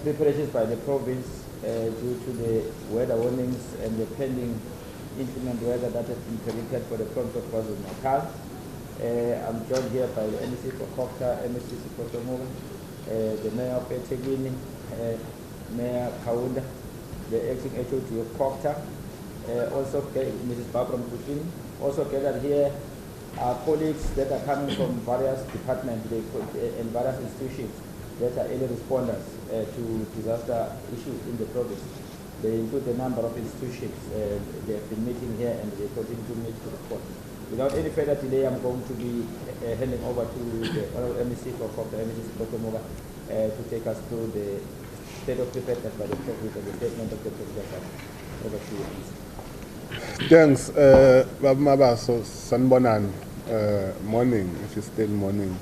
preparations by the province due to the weather warnings and the pending inclement weather that has been predicted for the province of KwaZulu-Natal. I'm joined here by the MEC for Kokta, MEC for Somoga, the Mayor of eThekwini, Mayor Kaunda, the acting HOD of Kokta, also Mrs. Barbara Mkushini. Also gathered here are colleagues that are coming from various departments and various institutions that are early responders to disaster issues in the province. They include a number of institutions. They have been meeting here and they continue to meet to respond. Without any further delay, I'm going to be handing over to the Honorable MEC for Kokta, MEC Kotomoga, to take us through the state of preparedness by the province and the statement of the president. Over to you, please. Thanks, Mabaso Sanbonan. Morning, if it's still morning.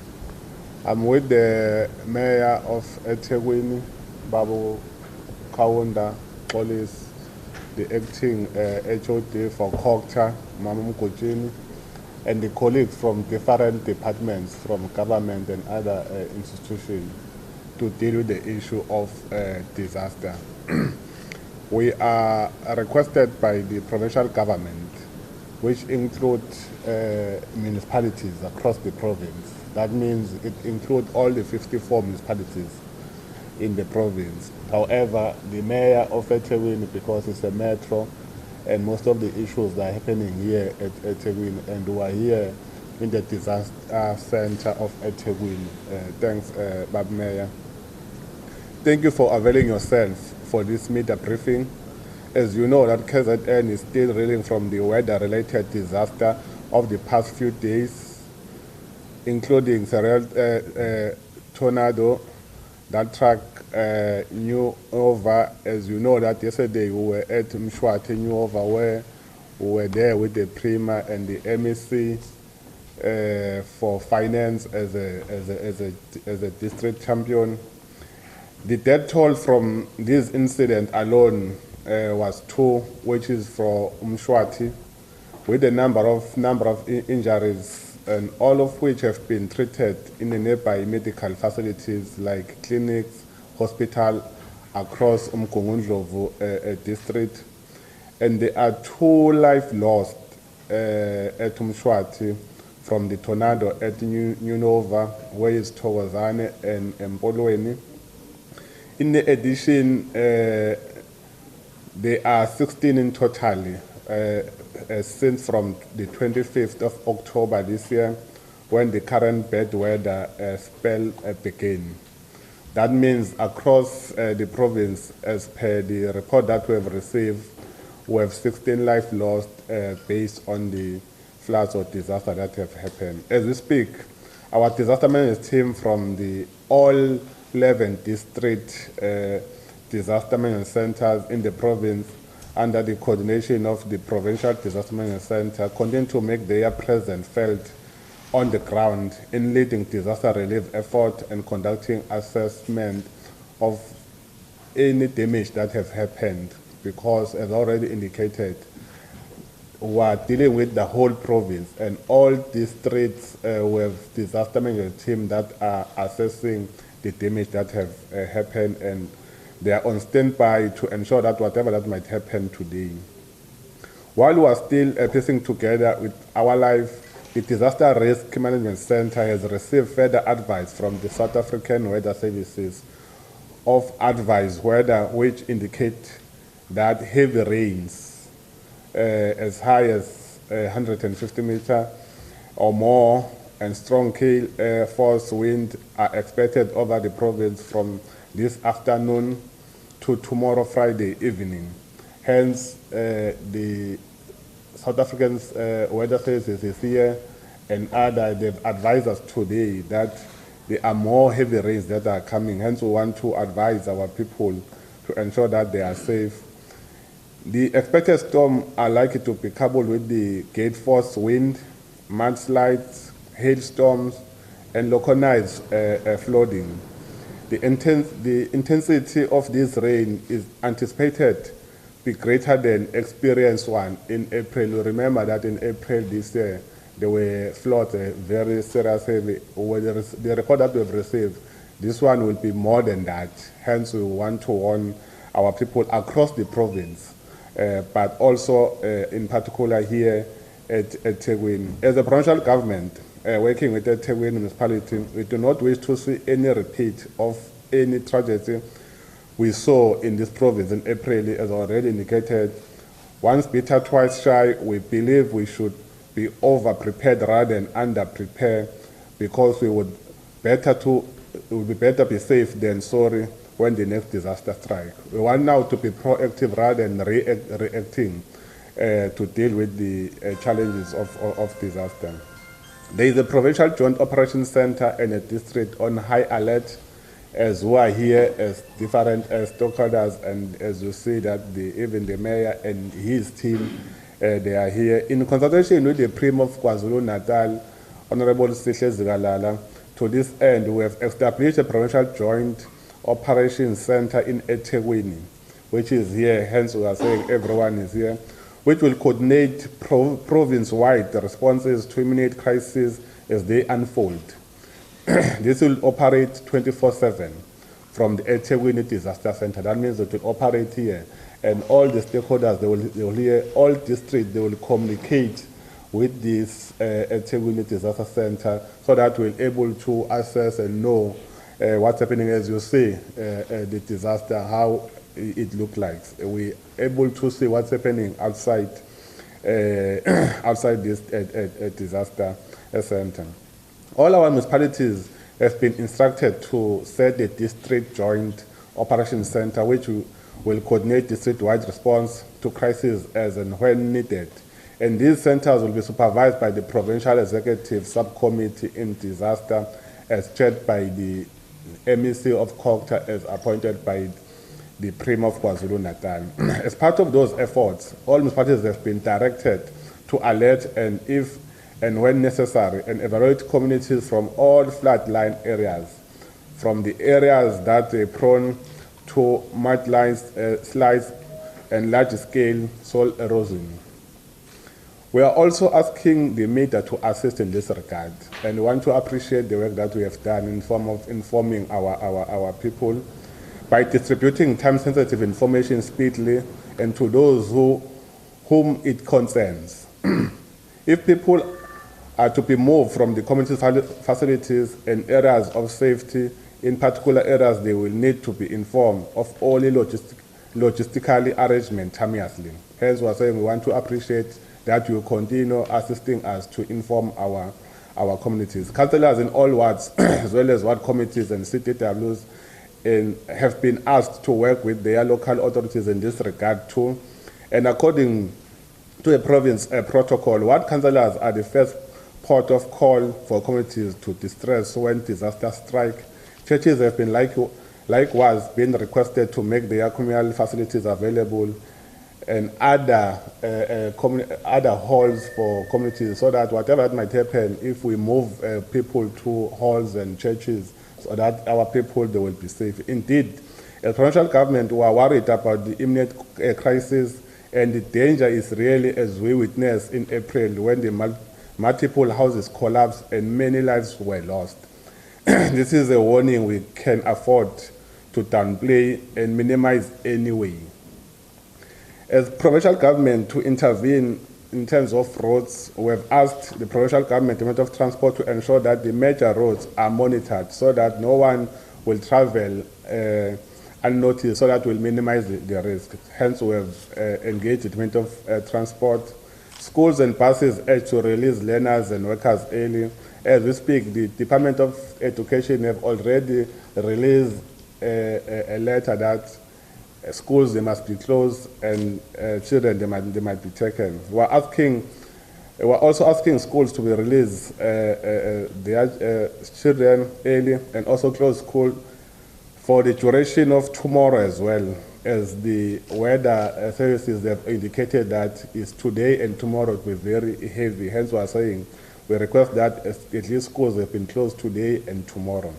I'm with the Mayor of eThekwini, Babu Kaunda, Police, the acting HOD for Kokta, Mama Mkushini, and the colleagues from different departments, from government and other institutions, to deal with the issue of disaster. We are requested by the provincial government, which includes municipalities across the province. That means it includes all the 54 municipalities in the province. However, the mayor of eThekwini, because it's a metro, and most of the issues are happening here at eThekwini, and we are here in the disaster center of eThekwini. Thanks, Bab Mayor. Thank you for availing yourself for this media briefing. As you know, that KZN is still reeling from the weather-related disaster of the past few days, including the tornado that struck New Over. As you know, that yesterday we were at Mshwati, New Over, where we were there with the Prima and the MEC for finance as a district champion. The death toll from this incident alone was 2, which is for Mshwati, with a number of injuries, and all of which have been treated in the nearby medical facilities like clinics, hospital across Umgungundlovu district. And there are 2 lives lost at Mshwati from the tornado at New Nova, where it's Thokozane and Mpolweni. In addition, there are 16 in total since from the 25th of October this year, when the current bad weather spell began. That means across the province, as per the report that we have received, we have 16 lives lost based on the floods or disaster that have happened. As we speak, our disaster management team from the all 11 district disaster management centers in the province, under the coordination of the Provincial Disaster Management Center, continue to make their presence felt on the ground in leading disaster relief effort and conducting assessment of any damage that has happened. Because, as already indicated, we are dealing with the whole province and all districts with disaster management team that are assessing the damage that have happened, and they are on standby to ensure that whatever that might happen today. While we are still piecing together with our life, the Disaster Risk Management Center has received further advice from the South African Weather Services of advice weather, which indicate that heavy rains as high as 150 meters or more and strong gale force wind are expected over the province from this afternoon to tomorrow Friday evening. Hence, the South African Weather Services is here, and they've advised us today that there are more heavy rains that are coming. Hence, we want to advise our people to ensure that they are safe. The expected storm are likely to be coupled with the gale force wind, mudslides, hailstorms, and localized flooding. The intensity of this rain is anticipated to be greater than experienced one in April. You remember that in April this year, there were floods, very serious heavy. The report that we have received This one will be more than that. Hence, we want to warn our people across the province, but also in particular here at eThekwini. As a provincial government, working with the eThekwini Municipality, we do not wish to see any repeat of any tragedy we saw in this province in April, as already indicated. Once bitter, twice shy. We believe we should be over-prepared rather than under-prepared, because we would be better be safe than sorry when the next disaster strikes. We want now to be proactive rather than reacting to deal with the challenges of disaster. There is a provincial joint operations center and a district on high alert, as we are here as different stakeholders, and as you see that even the mayor and his team, they are here in consultation with the Prim of KwaZulu-Natal, Honorable Sihle Zikalala. To this end, we have established a provincial joint operations center in eThekwini, which is here, hence we are saying everyone is here, which will coordinate province-wide responses to imminent crises as they unfold. This will operate 24/7 from the eThekwini Disaster Center. That means it will operate here, and all the stakeholders, they will hear, all districts, they will communicate with this eThekwini Disaster Center, so that we're able to assess and know what's happening, as you see, the disaster, how it looks like. We're able to see what's happening outside outside this disaster center. All our municipalities have been instructed to set a district joint operations center, which will coordinate district-wide response to crises as and when needed. And these centers will be supervised by the Provincial Executive Subcommittee in Disaster, as chaired by the MEC of Kokta, as appointed by the Prim of KwaZulu-Natal. As part of those efforts, all municipalities have been directed to alert and, if and when necessary, and evaluate communities from all floodline areas, from the areas that are prone to mudlines, slides, and large-scale soil erosion. We are also asking the media to assist in this regard, and we want to appreciate the work that we have done in form of informing our people by distributing time-sensitive information speedily and to those whom it concerns. If people are to be moved from the community facilities and areas of safety, in particular areas, they will need to be informed of all logistically arrangement timeously. Hence, we are saying we want to appreciate that you continue assisting us to inform our communities. Councillors in all wards, as well as ward committees and CTWs, have been asked to work with their local authorities in this regard too. And according to a province protocol, ward councillors are the first port of call for communities to distress when disasters strike. Churches have been likewise been requested to make their communal facilities available, and other halls for communities, so that whatever that might happen, if we move people to halls and churches, so that our people, they will be safe. Indeed, as provincial government, we are worried about the imminent crisis, and the danger is really, as we witnessed in April, when the multiple houses collapsed and many lives were lost. This is a warning we can afford to downplay and minimize anyway. As provincial government to intervene in terms of roads, we have asked the provincial government, Department of Transport, to ensure that the major roads are monitored so that no one will travel unnoticed, so that will minimize the risk. Hence, we have engaged the Department of Transport. Schools and buses urge to release learners and workers early. As we speak, the Department of Education have already released a letter that schools, they must be closed, and children, they might be taken. We're also asking schools to be release their children early, and also close school for the duration of tomorrow, as well as the weather services have indicated that is today and tomorrow will be very heavy. Hence, we are saying we request that at least schools have been closed today and tomorrow.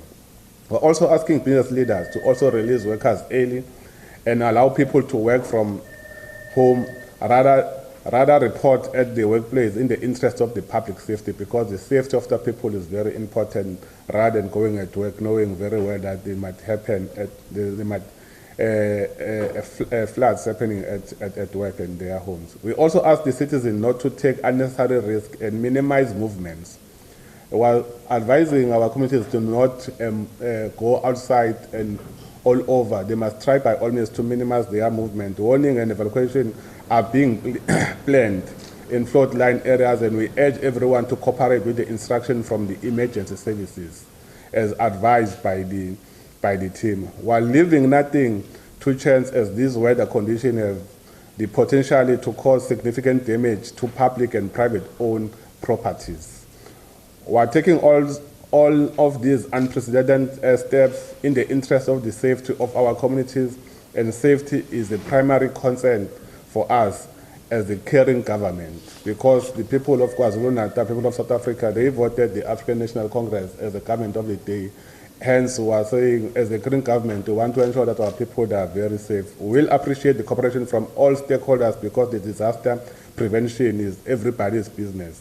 We're also asking business leaders to also release workers early and allow people to work from home rather rather report at the workplace in the interest of the public safety, because the safety of the people is very important, rather than going at work knowing very well that they might happen floods happening at work and their homes. We also ask the citizens not to take unnecessary risks and minimize movements, while advising our communities to not go outside and all over. They must try by all means to minimize their movement. Warning and evacuation are being planned in flood line areas, and we urge everyone to cooperate with the instruction from the emergency services as advised by the team, while leaving nothing to chance, as these weather conditions have the potential to cause significant damage to public and private owned properties. While taking all of these unprecedented steps in the interest of the safety of our communities, and safety is a primary concern for us as the caring government, because the people of KwaZulu-Natal, people of South Africa, they voted the African National Congress as the government of the day. Hence, we are saying, as a caring government, we want to ensure that our people are very safe. We will appreciate the cooperation from all stakeholders, because the disaster prevention is everybody's business.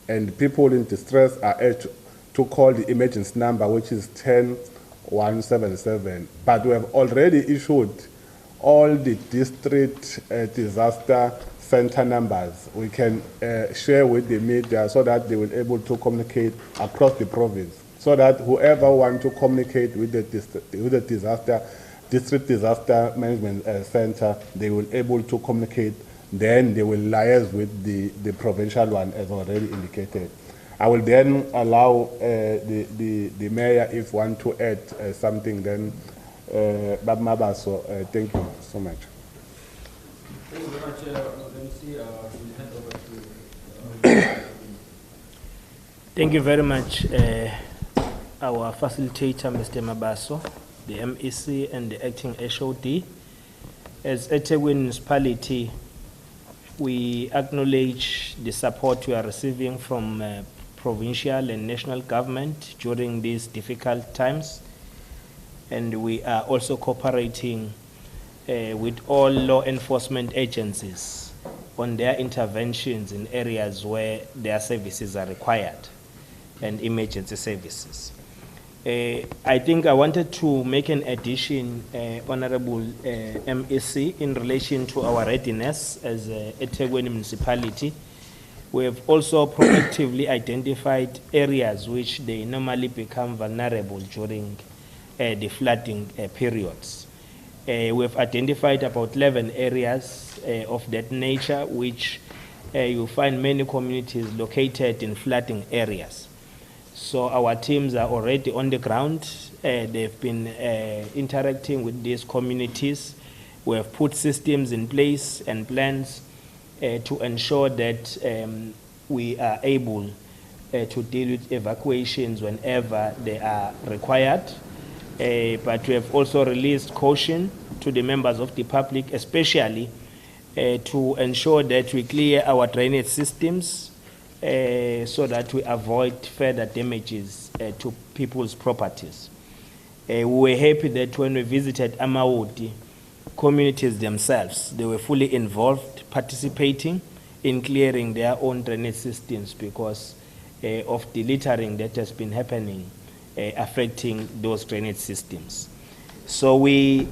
And people in distress are urged to call the emergency number, which is 10177. But we have already issued all the district disaster center numbers. We can share with the media so that they will be able to communicate across the province, so that whoever wants to communicate with the district disaster management center, they will be able to communicate. Then they will liaise with the provincial one, as already indicated. I will then allow the mayor, if want to add something, then Bab Mabaso, thank you so much. Thank you very much. Let me see, we'll hand over to Thank you very much, our facilitator, Mr. Mabaso, the MEC and the acting HOD. As eThekwini Municipality, we acknowledge the support we are receiving from provincial and national government during these difficult times, and we are also cooperating with all law enforcement agencies on their interventions in areas where their services are required and emergency services. I think I wanted to make an addition, Honorable MEC, in relation to our readiness as eThekwini Municipality. We have also proactively identified areas which they normally become vulnerable during the flooding periods. We have identified about 11 areas of that nature, which you find many communities located in flooding areas. So our teams are already on the ground. They've been interacting with these communities. We have put systems in place and plans to ensure that we are able to deal with evacuations whenever they are required. But we have also released caution to the members of the public, especially to ensure that we clear our drainage systems so that we avoid further damages to people's properties. We were happy that when we visited Amaoti, communities themselves, they were fully involved, participating in clearing their own drainage systems because of the littering that has been happening, affecting those drainage systems. So we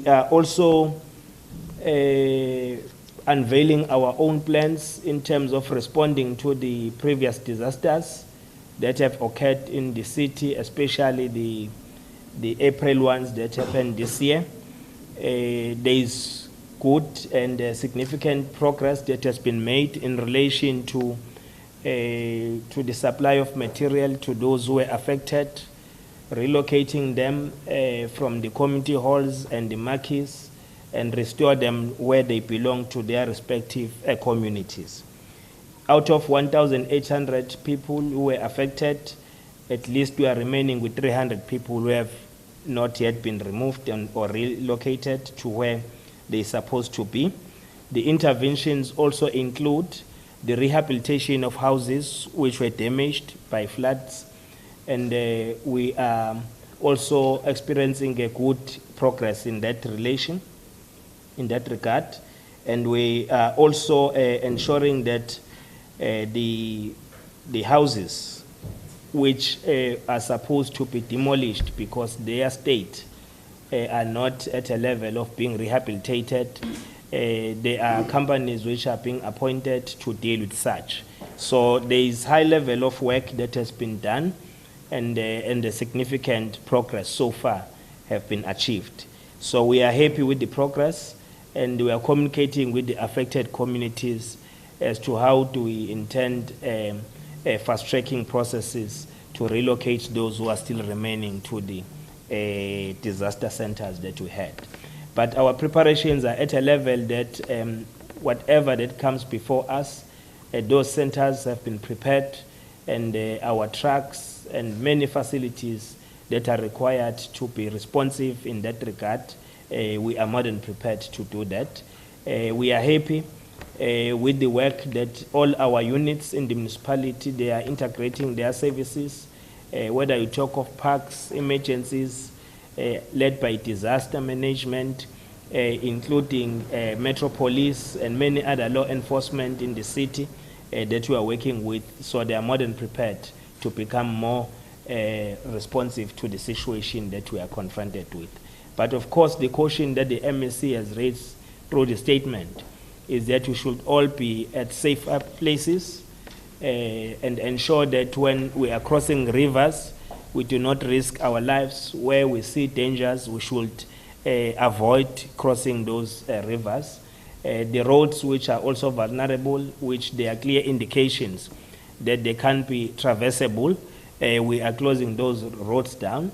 are also unveiling our own plans in terms of responding to the previous disasters that have occurred in the city, especially the April ones that happened this year. There is good and significant progress that has been made in relation to the supply of material to those who were affected, relocating them from the community halls and the marquees, and restore them where they belong to their respective communities. Out of 1,800 people who were affected, at least we are remaining with 300 people who have not yet been removed or relocated to where they're supposed to be. The interventions also include the rehabilitation of houses which were damaged by floods, and we are also experiencing a good progress in that relation. In that regard, And we are also ensuring that the houses which are supposed to be demolished because their state are not at a level of being rehabilitated, there are companies which are being appointed to deal with such. So there is high level of work that has been done, and a significant progress so far have been achieved. So we are happy with the progress, and we are communicating with the affected communities as to how do we intend fast-tracking processes to relocate those who are still remaining to the disaster centers that we had. But our preparations are at a level that whatever that comes before us, those centers have been prepared, and our trucks and many facilities that are required to be responsive in that regard, we are more than prepared to do that. We are happy with the work that all our units in the municipality, they are integrating their services, whether you talk of parks, emergencies, led by disaster management, including Metro Police and many other law enforcement in the city that we are working with. So they are more than prepared to become more responsive to the situation that we are confronted with. But of course, the caution that the MSC has raised through the statement is that we should all be at safer places and ensure that when we are crossing rivers, we do not risk our lives. Where we see dangers, we should avoid crossing those rivers. The roads which are also vulnerable, which there are clear indications that they can't be traversable, we are closing those roads down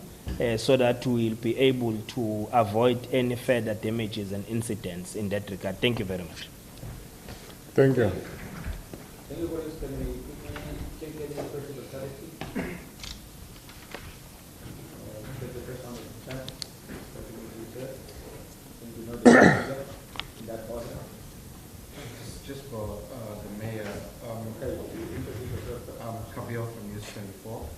so that we will be able to avoid any further damages and incidents in that regard. Thank you very much. Thank you. Thank you for this. Can we take any questions of clarity? Take the first one of the chance. In that order. Just for the mayor, Kabir from News 24.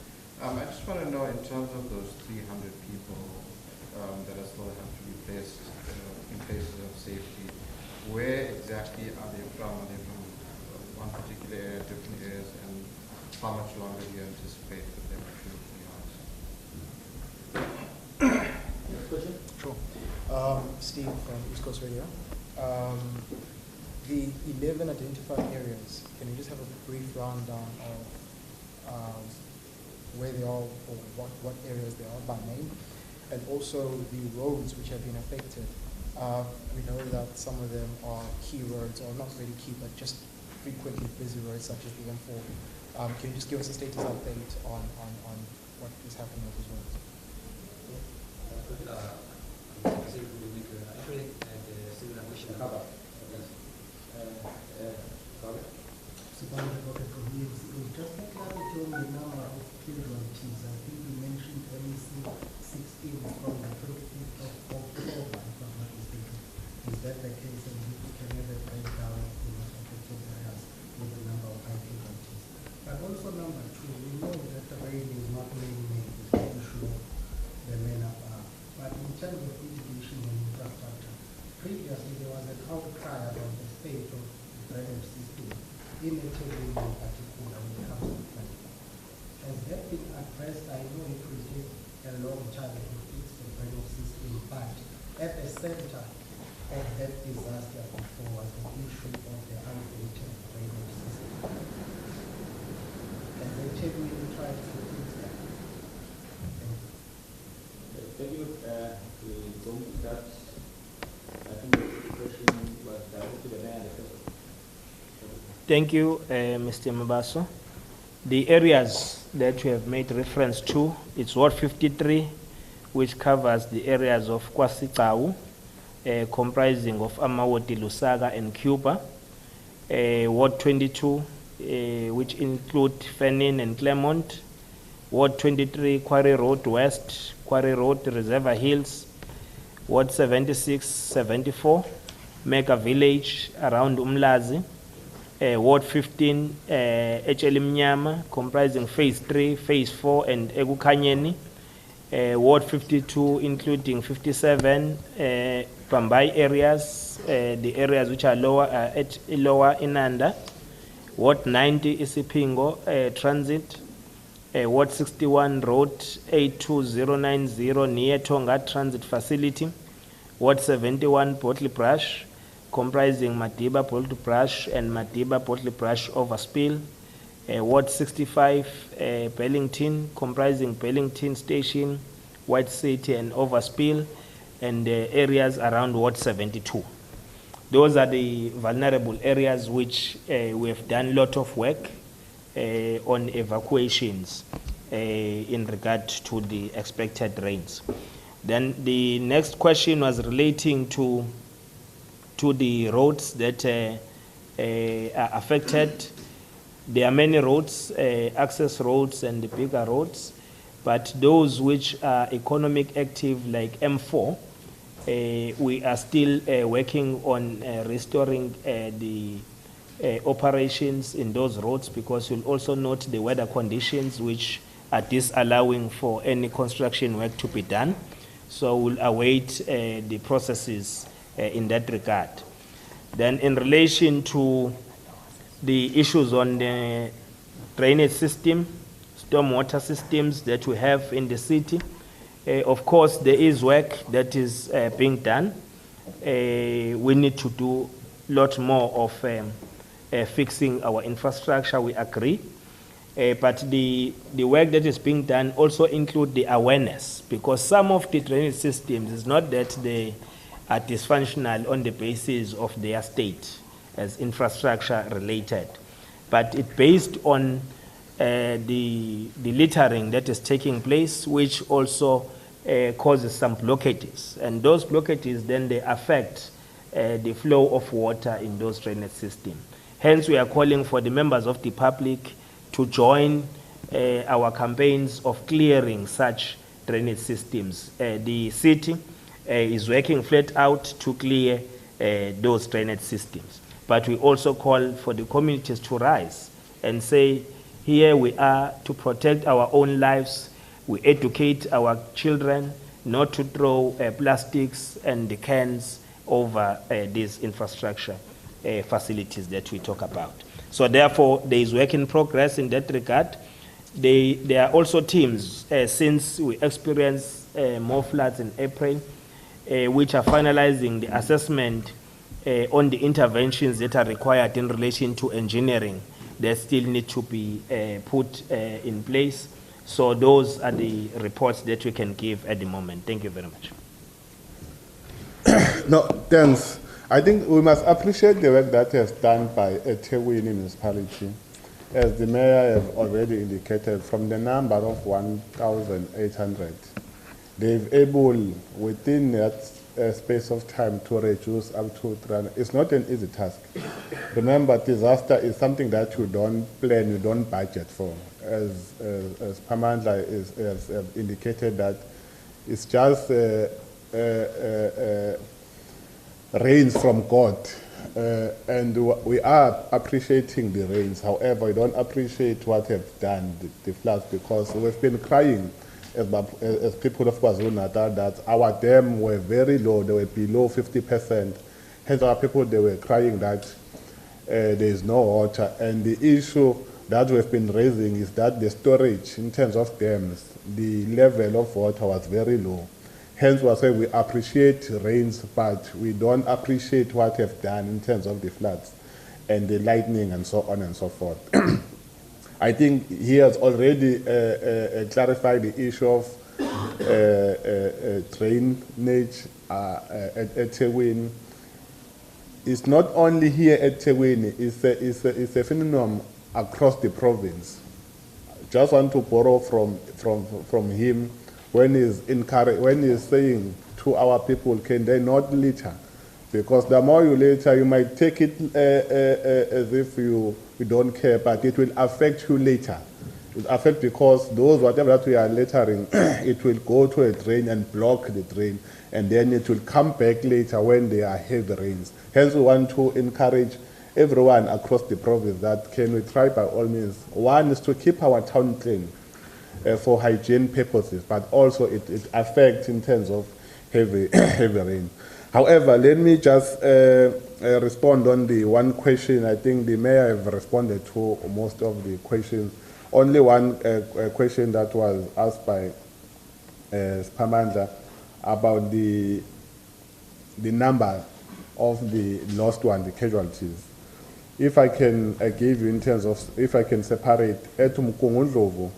I just want to know, in terms of those 300 people that are still have to be placed in places of safety, where exactly are they from? Are they from one particular area, different areas, and how much longer do you anticipate that they will be in the house? Next question? Sure. Steve from East Coast Radio. The 11 identified areas, can you just have a brief rundown of where they are or what areas they are by name? And also the roads which have been affected. We know that some of them are key roads, or not really key, but just frequently busy roads such as the M4. Can you just give us a status update on what is happening with those roads? Just like clarity on the number of casualties, I think you mentioned only 16 from the 25th of October, if I'm not mistaken. Is that the case? And if you can have a breakdown of the most affected areas with the number of casualties. But also number two, we know that the rain is not really made to ensure the men up. But in terms of mitigation and infrastructure, previously there was an outcry about the state of the drainage system in a in particular when it comes to flood. Has that been addressed? I know it will take a long time to fix the drainage system, but at the center of that disaster before was the issue of the unfiltered drainage system. Has the really tried to fix that? Thank you. That, I think the question was directed to the mayor. Thank you, Mr. Mabaso. The areas that we have made reference to, it's Ward 53, which covers the areas of KwaZulu-Natal, comprising of Amawoti, Lusaga, and Cuba. Ward 22, which include Fenin and Claremont. Ward 23, Quarry Road West, Quarry Road, Reservoir Hills. Ward 76, 74, Mega Village around Umlazi. Ward 15, Mnyama, comprising Phase 3, Phase 4, and Egukanyeni. Ward 52, including 57 Bambai areas, the areas which are lower at lower Inanda. Ward 90 Isipingo Transit. Ward 61 Road 82090 near Tonga Transit Facility. Ward 71 Portley Brush, comprising Madiba Portley Brush and Madiba Portley Brush Overspill. Ward 65 Bellington, comprising Bellington Station, White City and Overspill, and areas around Ward 72. Those are the vulnerable areas which we have done a lot of work on evacuations in regard to the expected rains. Then the next question was relating to the roads that are affected. There are many roads, access roads and the bigger roads, but those which are economic active like M4, we are still working on restoring the operations in those roads, because you'll also note the weather conditions which are disallowing for any construction work to be done. So we'll await the processes in that regard. Then in relation to the issues on the drainage system, stormwater systems that we have in the city, of course there is work that is being done. We need to do a lot more of fixing our infrastructure, we agree. But the work that is being done also include the awareness, because some of the drainage systems is not that they are dysfunctional on the basis of their state as infrastructure related, but it based on the littering that is taking place, which also causes some blockages, and those blockages then they affect the flow of water in those drainage systems. Hence, we are calling for the members of the public to join our campaigns of clearing such drainage systems. The city is working flat out to clear those drainage systems. But we also call for the communities to rise and say, here we are to protect our own lives. We educate our children not to throw plastics and the cans over these infrastructure facilities that we talk about. So therefore, there is work in progress in that regard. There are also teams, since we experienced more floods in April, which are finalizing the assessment on the interventions that are required in relation to engineering that still need to be put in place. So those are the reports that we can give at the moment. Thank you very much. No, thanks. I think we must appreciate the work that is done by eThekwini Municipality. As the mayor has already indicated, from the number of 1,800, they've able, within that space of time, to reduce up to 300. It's not an easy task. Remember, disaster is something that you don't plan, you don't budget for. As Pamandla has indicated, that it's just rains from God. And we are appreciating the rains. However, we don't appreciate what have done, the floods, because we've been crying as people of KwaZulu-Natal that our dams were very low, they were below 50%. Hence our people, they were crying that there is no water. And the issue that we've been raising is that the storage in terms of dams, the level of water was very low. Hence we say we appreciate rains, but we don't appreciate what have done in terms of the floods and the lightning and so on and so forth. I think he has already clarified the issue of drainage at eThekwini. It's not only here at eThekwini, it's a phenomenon across the province. Just want to borrow from him when he's saying to our people, can they not litter? Because the more you litter, you might take it as if you don't care, but it will affect you later. It will affect because those, whatever that we are littering, it will go to a drain and block the drain, and then it will come back later when there are heavy rains. Hence, we want to encourage everyone across the province that can we try by all means. One is to keep our town clean. for hygiene purposes, but also it affects in terms of heavy rain. However, let me just respond on the one question. I think the mayor have responded to most of the questions. Only one question that was asked by Spamandla about the number of the lost one, the casualties. If I can give you in terms of, if I can separate at Mkungundlovu,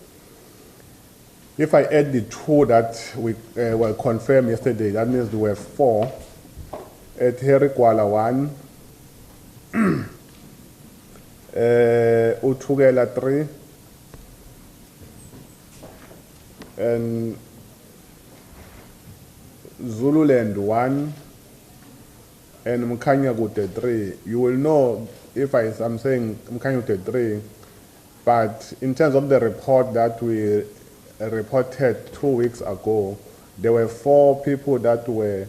if I add the two that we were confirmed yesterday, that means there were 4. At Herikwala 1, Uthugela 3, and Zululand 1, and Mkhanyakude 3. You will know if I'm saying Mkhanyakude 3, but in terms of the report that we reported 2 weeks ago, there were 4 people that were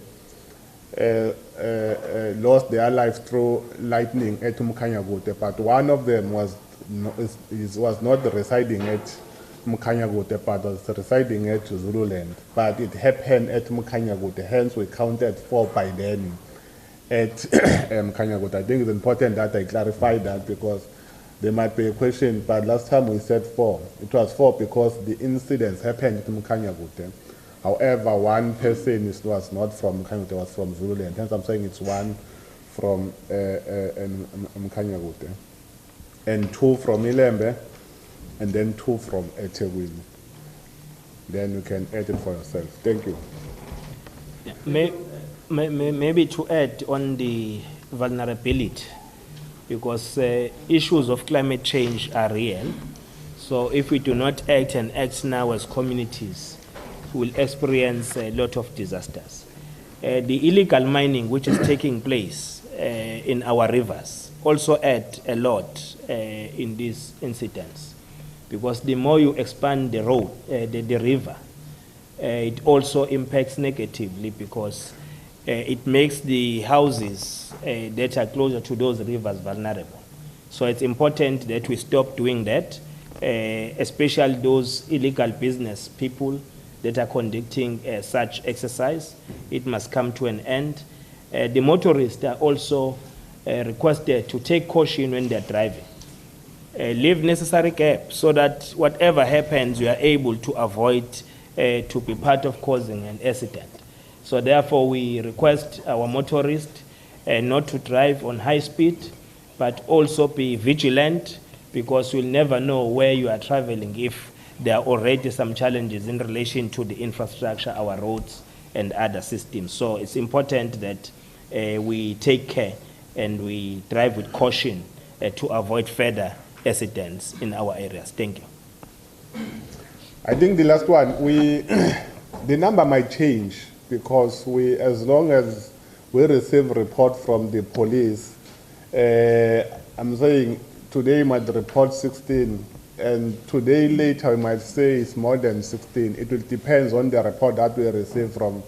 lost their lives through lightning at Mkhanyakude, but one of them was not residing at Mkhanyakude, but was residing at Zululand. But it happened at Mkhanyakude, hence we counted 4 by then at Mkhanyakude. I think it's important that I clarify that because there might be a question, but last time we said 4. It was 4 because the incidents happened at Mkhanyakude. However, one person was not from Mkhanyakude, was from Zululand. Hence I'm saying it's 1 from Mkhanyakude, and 2 from Ilembe, and then 2 from eThekwini. Then you can add it for yourself. Thank you. Maybe to add on the vulnerability, because issues of climate change are real. So if we do not act and act now as communities, we will experience a lot of disasters. The illegal mining which is taking place in our rivers also add a lot in these incidents, because the more you expand the road, the river, it also impacts negatively because it makes the houses that are closer to those rivers vulnerable. So it's important that we stop doing that, especially those illegal business people that are conducting such exercise. It must come to an end. The motorists are also requested to take caution when they're driving. Leave necessary gaps so that whatever happens, you are able to avoid to be part of causing an accident. So therefore, we request our motorists not to drive on high speed, but also be vigilant, because you'll never know where you are traveling if there are already some challenges in relation to the infrastructure, our roads, and other systems. So it's important that we take care and we drive with caution to avoid further accidents in our areas. Thank you. I think the last one, the number might change, because as long as we receive report from the police, I'm saying today might report 16, and today later we might say it's more than 16. It will depend on the report that we receive from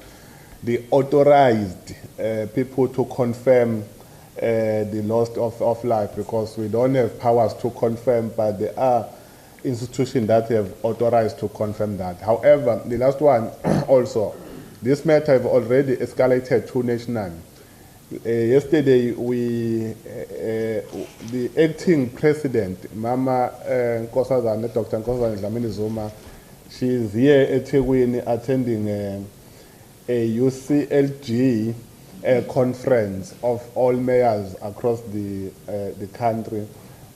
the authorized people to confirm the loss of life, because we don't have powers to confirm, but there are institutions that have authorized to confirm that. However, the last one also, this matter have already escalated to national. Yesterday, the acting president, Mama Nkosazana, Dr. Nkosazana Dlamini Zuma, she is here at eThekwini attending a UCLG conference of all mayors across the country.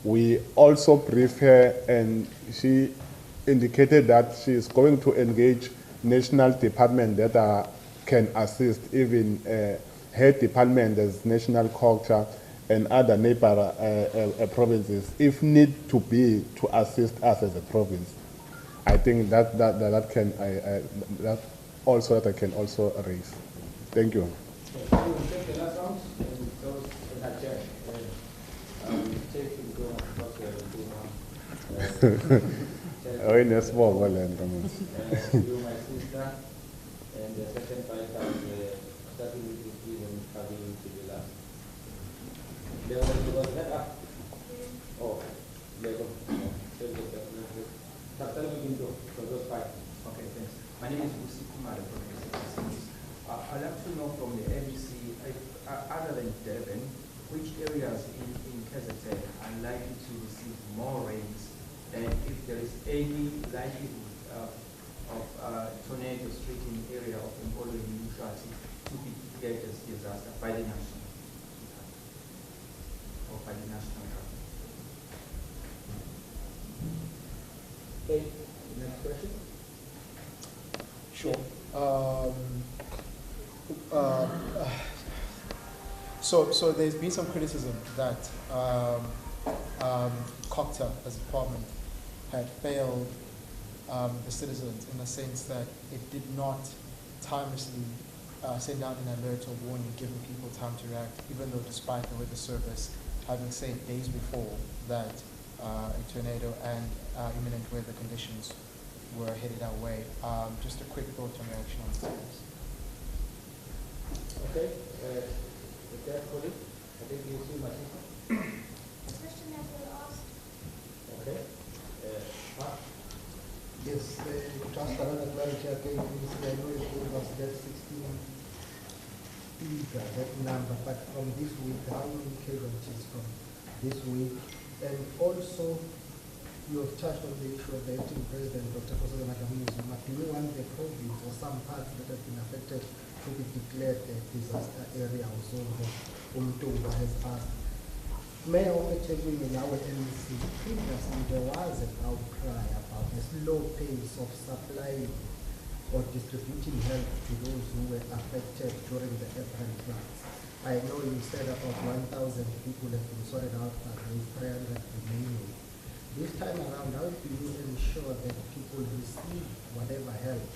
We also briefed her, and she indicated that she is going to engage national department that can assist, even her department as national culture and other neighbor provinces, if need to be, to assist us as a province. I think that can also that I can also raise. Thank you. Oh, in a small one, you, my sister, and the second fight starting with this season coming to the last. There was that up. Oh, there you go. other than Durban, which areas in KZN are likely to receive more rains, and if there is any likelihood of tornado stricken area of Empolo and Municipality to be declared as disaster by the national or by the national government. Okay, next question. Sure. So there's been some criticism that COCTA as a department had failed the citizens in the sense that it did not timelessly send out an alert or warning, giving people time to react, even though despite the weather service having said days before that a tornado and imminent weather conditions were headed our way. Just a quick thought and reaction on this. Okay. With that, colleague, I think you see my Question that was asked. Okay. Yes, just another clarity again, please. I know it was that 16 figure, that number, but from this week, how many casualties from this week? And also, you have touched on the issue of the acting president, Dr. KwaZulu-Natal. Do you want the province or some parts that have been affected to be declared a disaster area or so? Umtumba has asked. Mayor of eThekwini, our MEC, previously there was an outcry about the slow pace of supplying or distributing help to those who were affected during the April floods. I know you said about 1,000 people have been sorted out, but there is 300 remaining. This time around, how do you ensure that people receive whatever help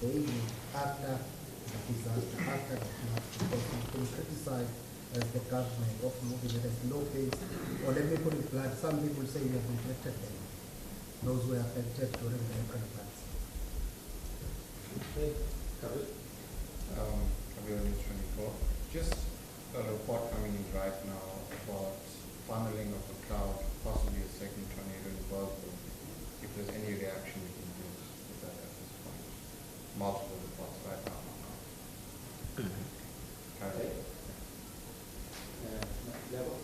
they need after the disaster, after the flood? Because it's been criticized as the government of moving at a slow pace, or let me put it blunt, some people say you have neglected them, those who were affected during the April floods. Okay. Covered. News 24. Just a report coming in right now about funneling of the cloud, possibly a second tornado in KwaZulu. If there's any reaction you can give with that at this point. Multiple reports right now. Okay. Level.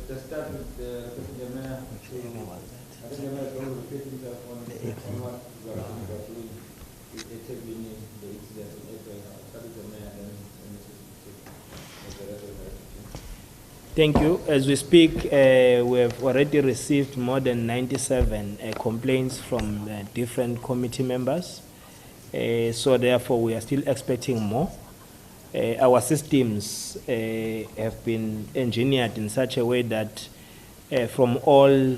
Let's start with the mayor. I think the mayor is going to repeat himself on what we are doing with eThekwini, the incident in April. Start with the mayor and then the rest of the team. Thank you. As we speak, we have already received more than 97 complaints from different committee members. So therefore, we are still expecting more. Our systems have been engineered in such a way that from all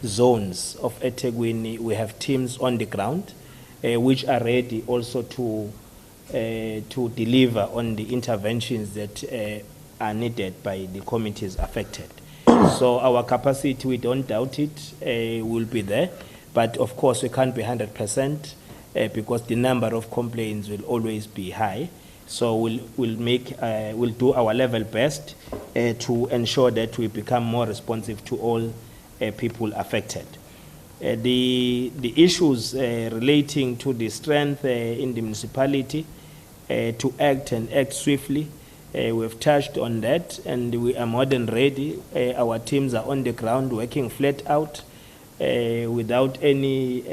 zones of eThekwini, we have teams on the ground, which are ready also to deliver on the interventions that are needed by the communities affected. So our capacity, we don't doubt it, will be there. But of course, we can't be 100% because the number of complaints will always be high. So we'll do our level best to ensure that we become more responsive to all people affected. The issues relating to the strength in the municipality to act and act swiftly, we've touched on that, and we are more than ready. Our teams are on the ground working flat out without any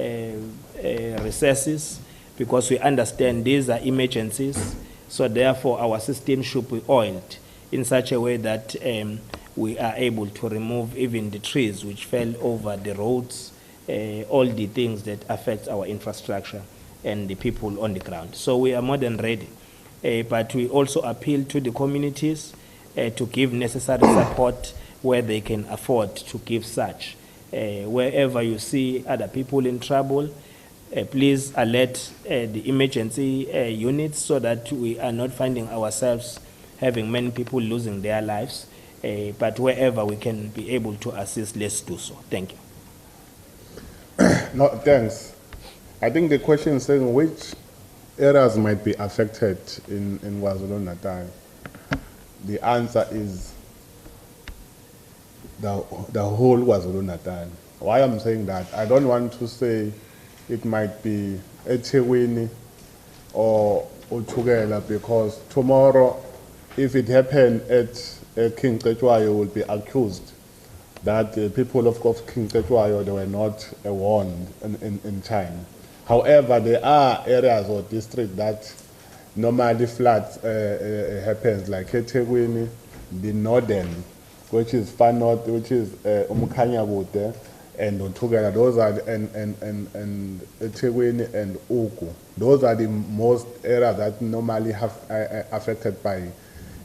recesses, because we understand these are emergencies. So therefore, our system should be oiled in such a way that we are able to remove even the trees which fell over the roads, all the things that affect our infrastructure and the people on the ground. So we are more than ready. But we also appeal to the communities to give necessary support where they can afford to give such. Wherever you see other people in trouble, please alert the emergency units so that we are not finding ourselves having many people losing their lives. But wherever we can be able to assist, let's do so. Thank you. No, thanks. I think the question is saying which areas might be affected in KwaZulu-Natal. The answer is the whole KwaZulu-Natal. Why I'm saying that, I don't want to say it might be eThekwini or Uthugela, because tomorrow, if it happened at King Chetwayo, will be accused that the people of King Chetwayo, they were not warned in time. However, there are areas or districts that normally floods happens, like eThekwini, the northern, which is far north, which is Umkhanyabude and Uthugela. Those are and eThekwini and Uku. Those are the most areas that normally have affected by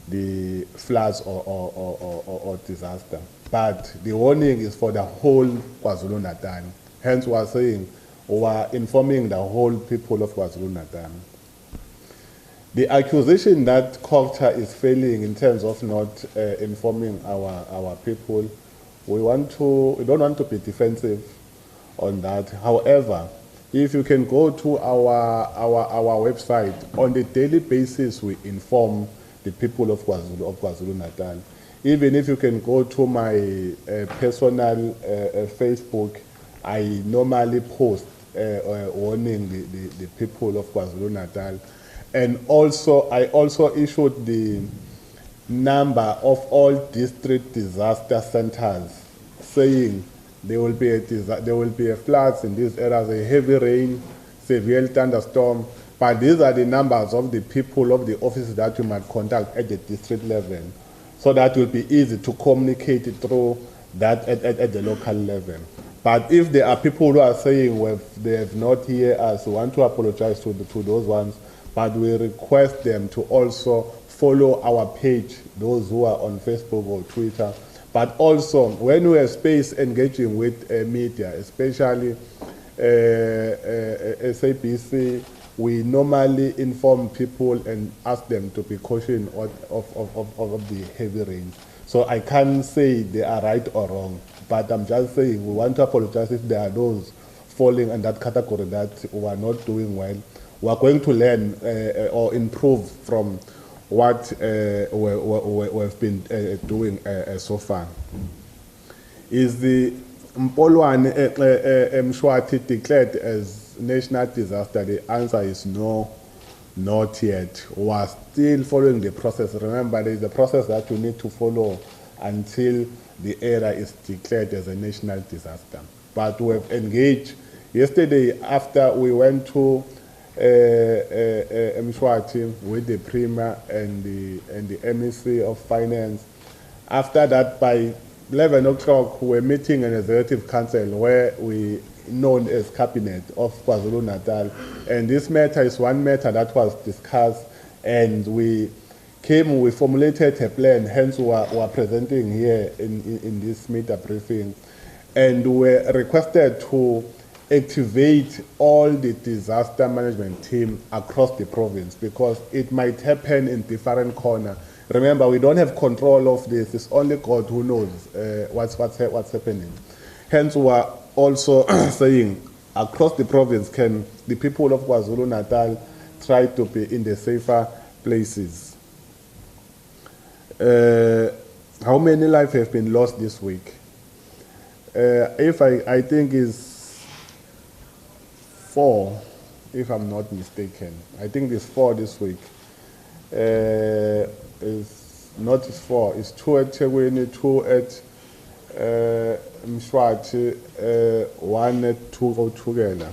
the floods or disaster. But the warning is for the whole KwaZulu-Natal. Hence, we are saying, we are informing the whole people of KwaZulu-Natal. The accusation that COGTA is failing in terms of not informing our people, we don't want to be defensive on that. However, if you can go to our website, on a daily basis we inform the people of KwaZulu-Natal. Even if you can go to my personal Facebook, I normally post warning the people of KwaZulu-Natal. And also, I also issued the number of all district disaster centers, saying there will be a floods in these areas, a heavy rain, severe thunderstorm. But these are the numbers of the people of the offices that you might contact at the district level, so that will be easy to communicate it through that at the local level. But if there are people who are saying they have not heard us, we want to apologize to those ones, but we request them to also follow our page, those who are on Facebook or Twitter. But also, when we have space engaging with media, especially SABC, we normally inform people and ask them to be cautious of the heavy rain. So I can't say they are right or wrong, but I'm just saying we want to apologize if there are those falling in that category that we are not doing well. We are going to learn or improve from what we've been doing so far. Is the Mpolwane Mshwati declared as national disaster? The answer is no, not yet. We are still following the process. Remember, there is a process that you need to follow until the area is declared as a national disaster. But we have engaged. Yesterday, after we went to Mshwati with the Premier and the MEC of Finance, after that, by 11 o'clock, we were meeting an executive council where we known as Cabinet of KwaZulu-Natal, and this matter is one matter that was discussed, and we formulated a plan, hence we are presenting here in this media briefing, and we requested to activate all the disaster management team across the province, because it might happen in different corners. Remember, we don't have control of this. It's only God who knows what's happening. Hence, we are also saying across the province, can the people of KwaZulu-Natal try to be in the safer places? How many lives have been lost this week? I think is 4, if I'm not mistaken. I think it's 4 this week. It's not 4, it's 2 at Ethekwini, 2 at Mshwati, 1 at Uthugela.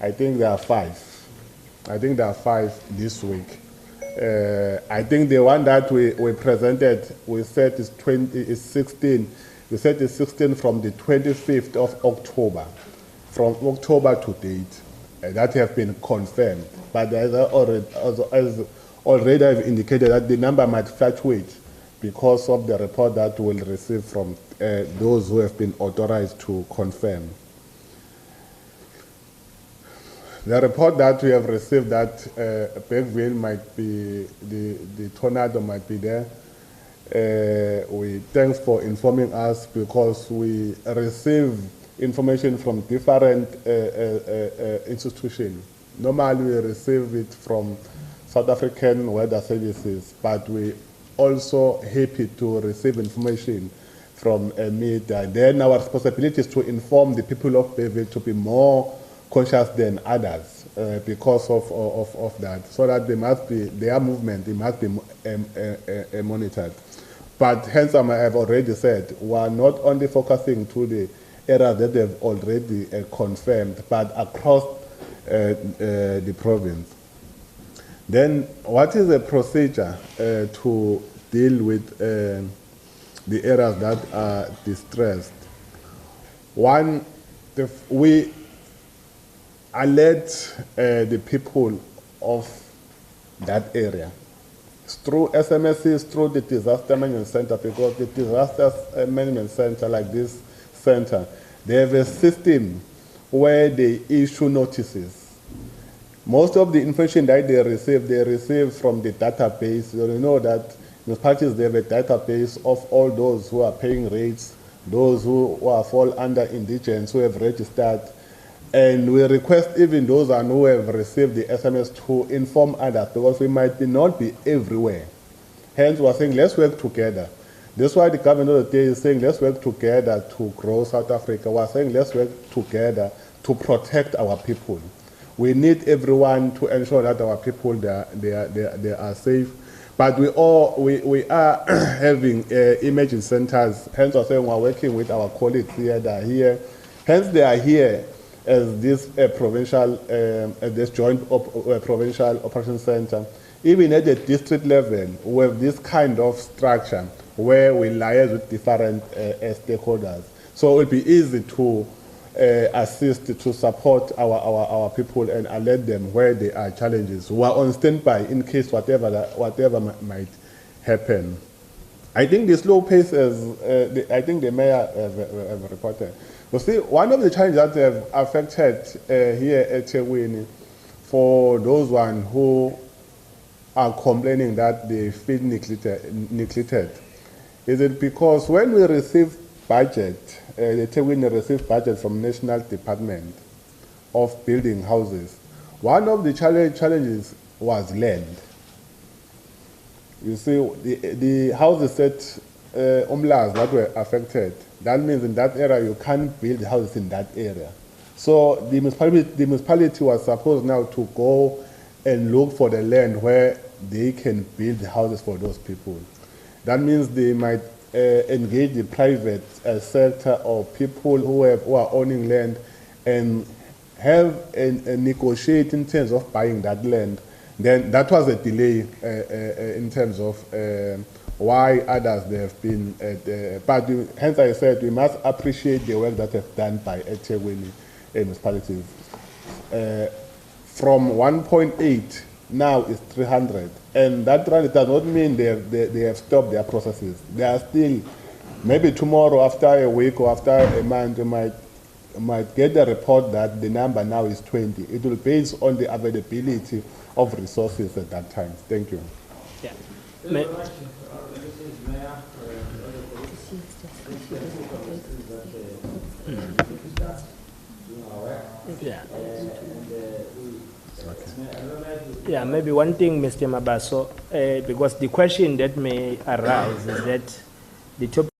I think there are 5. I think there are 5 this week. I think the one that we presented, we said is 16. We said it's 16 from the 25th of October, from October to date. That have been confirmed. But as already I've indicated that the number might fluctuate because of the report that we'll receive from those who have been authorized to confirm. The report that we have received that Bergville might be, the tornado might be there, we thanks for informing us, because we received information from different institutions. Normally we receive it from South African weather services, but we also happy to receive information from media. Then our responsibility is to inform the people of Bellville to be more conscious than others because of that, so that they must be, their movement, they must be monitored. But hence, I have already said, we are not only focusing to the areas that they've already confirmed, but across the province. Then, what is the procedure to deal with the areas that are distressed? One, we alert the people of that area through SMSs, through the Disaster Management Center, because the Disaster Management Center, like this center, they have a system where they issue notices. Most of the information that they receive from the database. You know that municipalities, they have a database of all those who are paying rates, those who fall under indigents, who have registered. And we request even those who have received the SMS to inform others, because we might not be everywhere. Hence, we're saying, let's work together. That's why the government of the day is saying, let's work together to grow South Africa. We're saying, let's work together to protect our people. We need everyone to ensure that our people, they are safe. But we are having emergency centers. Hence, we're saying we're working with our colleagues here that are here. Hence, they are here as this provincial, this joint provincial operation center. Even at the district level, we have this kind of structure where we liaise with different stakeholders. So it will be easy to assist, to support our people and alert them where there are challenges. We are on standby in case whatever might happen. I think the slow pace, I think the mayor have reported. You see, one of the challenges that have affected here at eThekwini, for those who are complaining that they feel neglected, is it because when we receive budget, eThekwini receive budget from National Department of Building Houses, one of the challenges was land. You see, the houses that that were affected, that means in that area you can't build houses in that area. So the municipality was supposed now to go and look for the land where they can build houses for those people. That means they might engage the private sector or people who are owning land and have a negotiate in terms of buying that land. Then that was a delay in terms of why others they have been. But hence I said we must appreciate the work that is done by eThekwini municipality. From 1.8 now is 300, and that run, it does not mean they have stopped their processes. They are still, maybe tomorrow, after a week or after a month, you might get a report that the number now is 20. It will be based on the availability of resources at that time. Thank you. Yeah. Yeah. Yeah, maybe one thing, Mr. Mabaso, because the question that may arise is that the topic